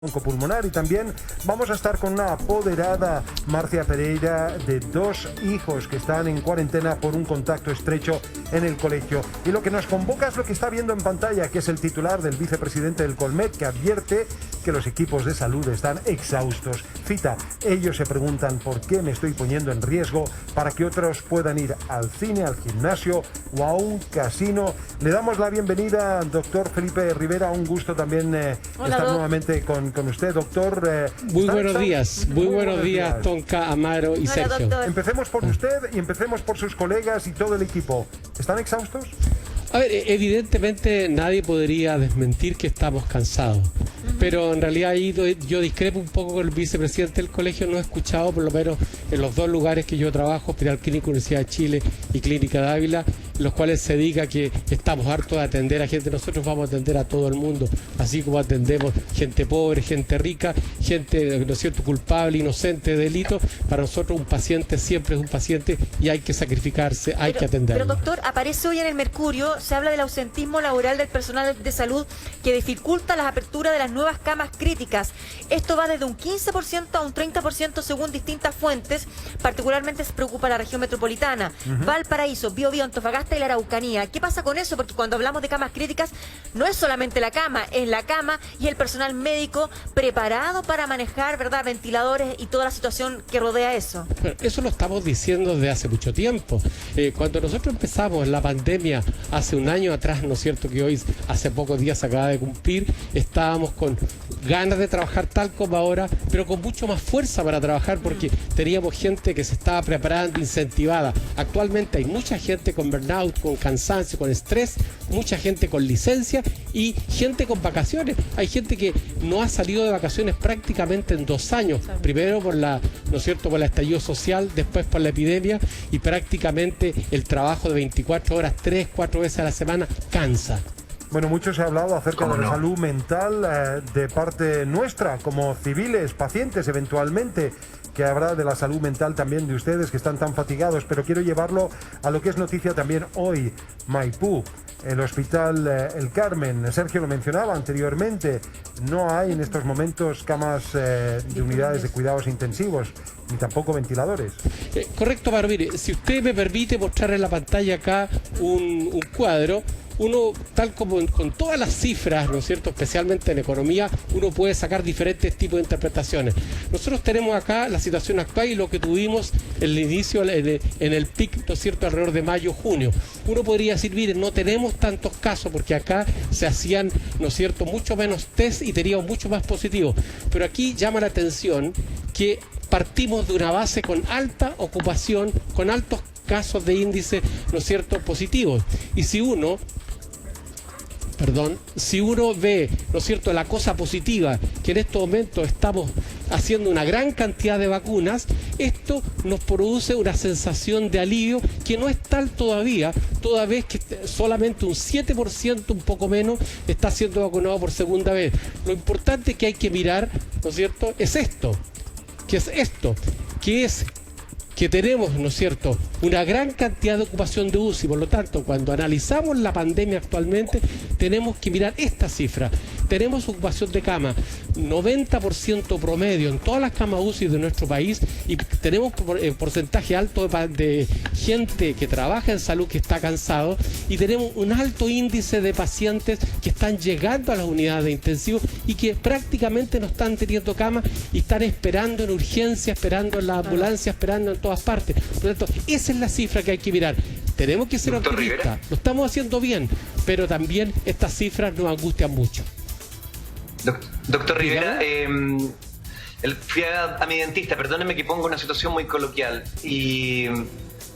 Oncopulmonar, y también vamos a estar con una apoderada, Marcia Pereira, de 2 hijos que están en cuarentena por un contacto estrecho en el colegio. Y lo que nos convoca es lo que está viendo en pantalla, que es el titular del vicepresidente del Colmet, que advierte que los equipos de salud están exhaustos. Cita: ellos se preguntan por qué me estoy poniendo en riesgo para que otros puedan ir al cine, al gimnasio o a un casino. Le damos la bienvenida al doctor Felipe Rivera. Un gusto también estar nuevamente con usted, doctor. Muy buenos días, Tonka, Amaro y Sergio. Doctor. Empecemos por usted y empecemos por sus colegas y todo el equipo. ¿Están exhaustos? A ver, evidentemente nadie podría desmentir que estamos cansados, pero en realidad ahí yo discrepo un poco con el vicepresidente del colegio. No he escuchado, por lo menos en los 2 lugares que yo trabajo, Hospital Clínico Universidad de Chile y Clínica de Ávila, en los cuales se diga que estamos hartos de atender a gente. Nosotros vamos a atender a todo el mundo, así como atendemos gente pobre, gente rica, gente, ¿no es cierto?, culpable, inocente de delitos. Para nosotros un paciente siempre es un paciente y hay que sacrificarse, hay que atenderlo. Pero doctor, aparece hoy en el Mercurio, se habla del ausentismo laboral del personal de salud que dificulta las aperturas de las nuevas camas críticas. Esto va desde un 15% a un 30% según distintas fuentes. Particularmente se preocupa la región metropolitana, Valparaíso, Biobío, Antofagasta y la Araucanía. ¿Qué pasa con eso? Porque cuando hablamos de camas críticas no es solamente la cama, es la cama y el personal médico preparado para manejar, ¿verdad?, ventiladores y toda la situación que rodea eso. Bueno, eso lo estamos diciendo desde hace mucho tiempo. Cuando nosotros empezamos la pandemia hace un año atrás, ¿no es cierto?, que hoy hace pocos días se acaba de cumplir, estábamos con ganas de trabajar tal como ahora, pero con mucho más fuerza para trabajar, porque teníamos gente que se estaba preparando, incentivada. Actualmente hay mucha gente con burnout, con cansancio, con estrés, mucha gente con licencia y gente con vacaciones. Hay gente que no ha salido de vacaciones prácticamente en 2 años, primero por la, ¿no es cierto?, por el estallido social, después por la epidemia, y prácticamente el trabajo de 24 horas, 3, 4 veces a la semana cansa. Bueno, mucho se ha hablado acerca de la salud mental de parte nuestra, como civiles, pacientes eventualmente, que habrá de la salud mental también de ustedes que están tan fatigados, pero quiero llevarlo a lo que es noticia también hoy: Maipú, el Hospital El Carmen. Sergio lo mencionaba anteriormente, no hay en estos momentos camas de unidades de cuidados intensivos, ni tampoco ventiladores. Correcto, Maro. Mire, si usted me permite mostrar en la pantalla acá un cuadro, uno, tal como con todas las cifras, ¿no es cierto?, especialmente en economía, uno puede sacar diferentes tipos de interpretaciones. Nosotros tenemos acá la situación actual y lo que tuvimos en el inicio, en el pic, ¿no es cierto?, alrededor de mayo, junio. Uno podría decir, miren, no tenemos tantos casos porque acá se hacían, ¿no es cierto?, mucho menos test y teníamos mucho más positivos. Pero aquí llama la atención que partimos de una base con alta ocupación, con altos casos de índice, ¿no es cierto?, positivos. Y si uno ve, ¿no es cierto?, la cosa positiva, que en estos momentos estamos haciendo una gran cantidad de vacunas, esto nos produce una sensación de alivio que no es tal todavía, toda vez que solamente un 7%, un poco menos, está siendo vacunado por segunda vez. Lo importante que hay que mirar, ¿no es cierto?, es esto, que tenemos, ¿no es cierto?, una gran cantidad de ocupación de UCI. Por lo tanto, cuando analizamos la pandemia actualmente, tenemos que mirar esta cifra. Tenemos ocupación de cama 90% promedio en todas las camas UCI de nuestro país, y tenemos porcentaje alto de gente que trabaja en salud que está cansado, y tenemos un alto índice de pacientes que están llegando a las unidades de intensivo y que prácticamente no están teniendo cama y están esperando en urgencia, esperando en la ambulancia, esperando en todas partes. Por lo tanto, esa es la cifra que hay que mirar. Tenemos que ser optimistas, lo estamos haciendo bien, pero también estas cifras nos angustian mucho. Doctor Rivera, fui a mi dentista, perdóneme que ponga una situación muy coloquial, y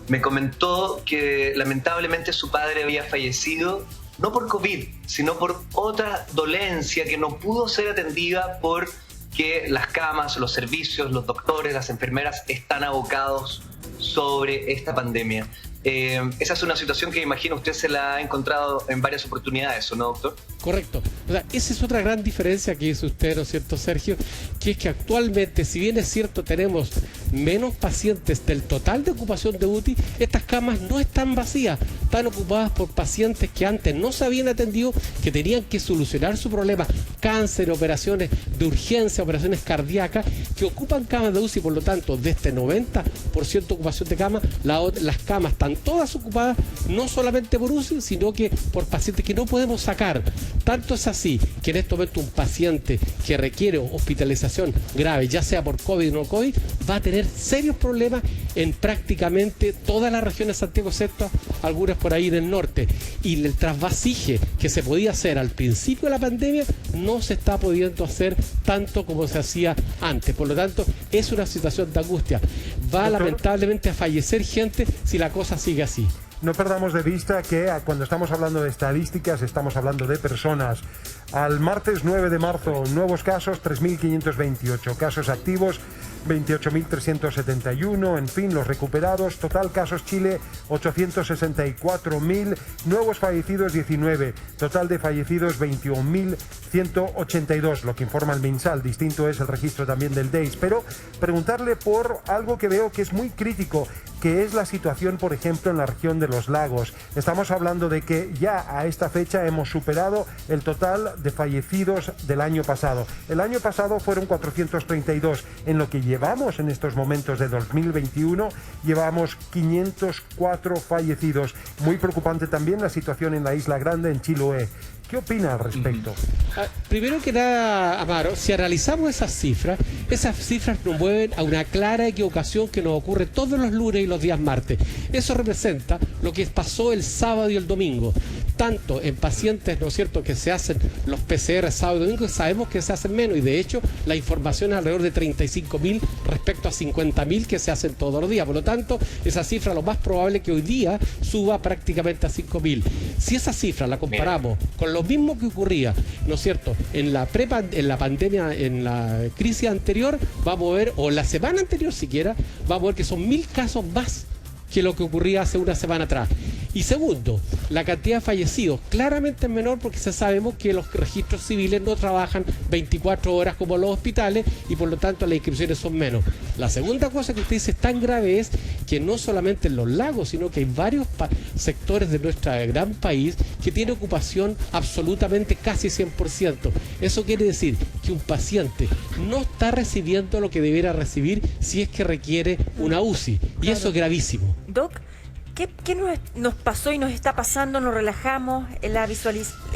me comentó que lamentablemente su padre había fallecido no por COVID, sino por otra dolencia que no pudo ser atendida porque las camas, los servicios, los doctores, las enfermeras están abocados sobre esta pandemia. Esa es una situación que imagino usted se la ha encontrado en varias oportunidades, ¿o no, doctor? Correcto. O sea, esa es otra gran diferencia que dice usted, ¿no es cierto, Sergio? Que es que actualmente, si bien es cierto, tenemos menos pacientes del total de ocupación de UTI, estas camas no están vacías, están ocupadas por pacientes que antes no se habían atendido, que tenían que solucionar su problema, cáncer, operaciones de urgencia, operaciones cardíacas, que ocupan camas de UCI. Por lo tanto, de este 90% de ocupación de camas, las camas están todas ocupadas, no solamente por UCI, sino que por pacientes que no podemos sacar. Tanto es así que en este momento un paciente que requiere hospitalización grave, ya sea por COVID o no COVID, va a tener serios problemas en prácticamente todas las regiones de Santiago, excepto algunas por ahí del norte. Y el trasvasije que se podía hacer al principio de la pandemia no se está pudiendo hacer tanto como se hacía antes. Por lo tanto, es una situación de angustia. Va lamentablemente a fallecer gente si la cosa sigue así. No perdamos de vista que cuando estamos hablando de estadísticas estamos hablando de personas. Al martes 9 de marzo, nuevos casos 3.528, casos activos 28.371, en fin, los recuperados, total casos Chile 864.000, nuevos fallecidos 19, total de fallecidos 21.182, lo que informa el MinSal. Distinto es el registro también del DEIS, pero preguntarle por algo que veo que es muy crítico, que es la situación, por ejemplo, en la región de los lagos. Estamos hablando de que ya a esta fecha hemos superado el total de fallecidos del año pasado. El año pasado fueron 432, en lo que llevamos en estos momentos de 2021, llevamos 504 fallecidos. Muy preocupante también la situación en la Isla Grande, en Chiloé. ¿Qué opina al respecto? Primero que nada, Amaro, si analizamos esas cifras nos mueven a una clara equivocación que nos ocurre todos los lunes y los días martes. Eso representa lo que pasó el sábado y el domingo. Tanto en pacientes, ¿no es cierto?, que se hacen los PCR sábado y domingo, sabemos que se hacen menos, y de hecho la información es alrededor de 35.000 respecto a 50.000 que se hacen todos los días. Por lo tanto, esa cifra lo más probable es que hoy día suba prácticamente a 5.000. Si esa cifra la comparamos con lo mismo que ocurría, ¿no es cierto?, en la pandemia, en la crisis anterior, vamos a ver, o la semana anterior siquiera, vamos a ver que son 1.000 casos más que lo que ocurría hace una semana atrás. Y segundo, la cantidad de fallecidos claramente es menor porque sabemos que los registros civiles no trabajan 24 horas como los hospitales y por lo tanto las inscripciones son menos. La segunda cosa que usted dice es tan grave es que no solamente en los lagos, sino que hay varios sectores de nuestro gran país que tiene ocupación absolutamente casi 100%. Eso quiere decir que un paciente no está recibiendo lo que debiera recibir si es que requiere una UCI. Y eso es gravísimo. Doc, ¿qué nos pasó y nos está pasando? Nos relajamos, el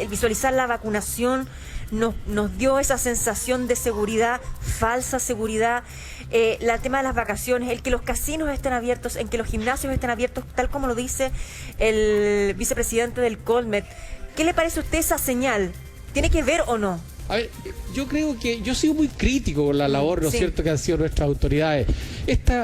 visualizar la vacunación nos dio esa sensación de seguridad, falsa seguridad, el tema de las vacaciones, el que los casinos estén abiertos, en que los gimnasios estén abiertos, tal como lo dice el vicepresidente del Colmet. ¿Qué le parece a usted esa señal? ¿Tiene que ver o no? A ver, yo creo que yo sigo muy crítico con la labor, ¿no es cierto?, que han sido nuestras autoridades.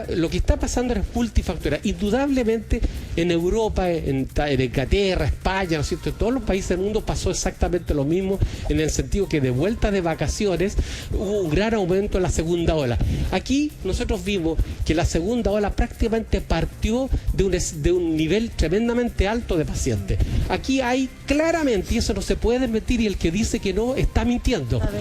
Lo que está pasando es multifactorial. Indudablemente en Europa, en Inglaterra, España, ¿no es cierto?, en todos los países del mundo pasó exactamente lo mismo, en el sentido que de vuelta de vacaciones hubo un gran aumento en la segunda ola. Aquí nosotros vimos que la segunda ola prácticamente partió de un nivel tremendamente alto de pacientes. Aquí hay claramente, y eso no se puede desmentir, y el que dice que no está mintiendo.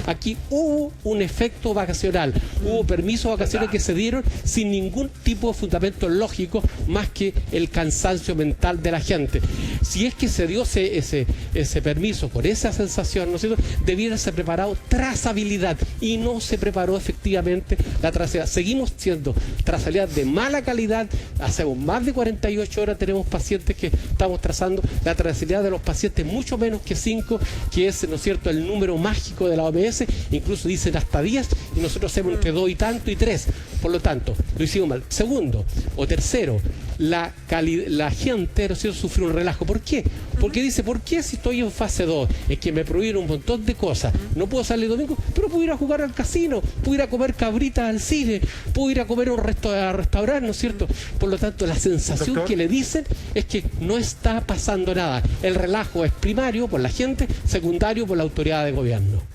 Aquí hubo un efecto vacacional, hubo permisos vacacionales que se dieron sin ningún tipo de fundamento lógico más que el cansancio mental de la gente. Si es que se dio ese permiso con esa sensación, ¿no es cierto?, debiera ser preparado trazabilidad y no se preparó efectivamente la trazabilidad. Seguimos siendo trazabilidad de mala calidad, hacemos más de 48 horas, tenemos pacientes que estamos trazando, la trazabilidad de los pacientes mucho menos que 5, que es, ¿no es cierto?, el número mágico de la OMS, incluso dicen hasta 10, y nosotros hacemos entre 2 y tanto y 3. Por lo tanto, lo hicimos mal. Segundo o tercero, la gente, ¿no es cierto?, sufrió un relajo. ¿Por qué? Porque dice, ¿por qué si estoy en fase 2? Es que me prohibieron un montón de cosas. No puedo salir domingo, pero puedo ir a jugar al casino, puedo ir a comer cabritas al cine, puedo ir a comer a un restaurante, ¿no es cierto? Por lo tanto, la sensación que le dicen es que no está pasando nada. El relajo es primario por la gente, secundario por la autoridad de gobierno.